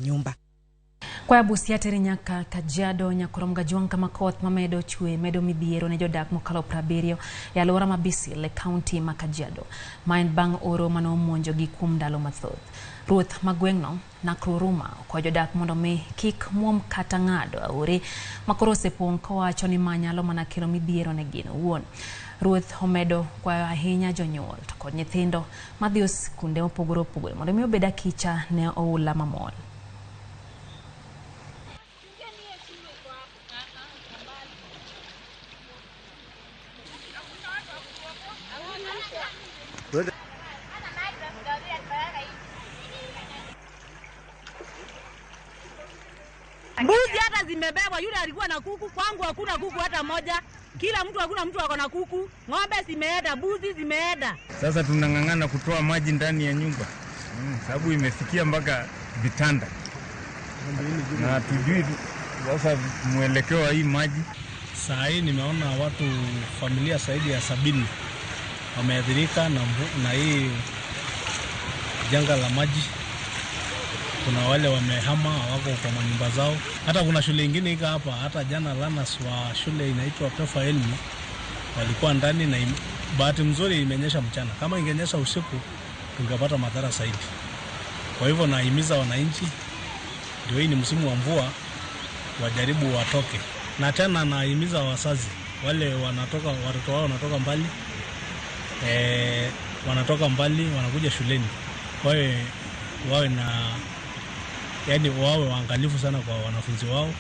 manyumba. Kwa busia terinyaka Kajiado nyakoromga juang kama Koth mamedo chue medo midhiero ne jodak mokalo 70 e alwora mabisi le county ma Kajiado. Maen bang oro mano monjo gi kuom ndalo mathoth. Ruoth magweng'no nakruruma kwa jodak mondo mi kik muom kata ng'ado aore makoro sepong kowacho ni manyalo mana kelo midhiero ne gin wuon. Ruoth omedo kwa ahinya jonyuol to kod nyithindo madhi skunde mopogore opogore mondo mi obed akicha ne oula mamol. Mbuzi hata zimebebwa, yule alikuwa na kuku, kwangu hakuna kuku hata moja. Kila mtu hakuna mtu ako na kuku, ng'ombe zimeenda, mbuzi zimeenda. Sasa tunang'ang'ana kutoa maji ndani ya nyumba. Sababu imefikia mpaka vitanda. Na tujui sasa mwelekeo wa hii maji. Saa hii nimeona watu familia zaidi ya 70 wameathirika na hii janga la maji. Kuna wale wamehama wako kwa manyumba zao. Hata kuna shule nyingine ika hapa, hata jana lanas wa shule inaitwa Pefa Elmi walikuwa ndani na bahati mzuri imenyesha mchana. Kama ingenyesha usiku tungepata madhara zaidi. Kwa hivyo nahimiza wananchi, ndio hii ni msimu wa mvua, wajaribu watoke. Na tena nahimiza wazazi wale wanatoka, watoto wao wanatoka mbali wanakuja shuleni. Kwa hiyo wawe waangalifu sana kwa wanafunzi wao.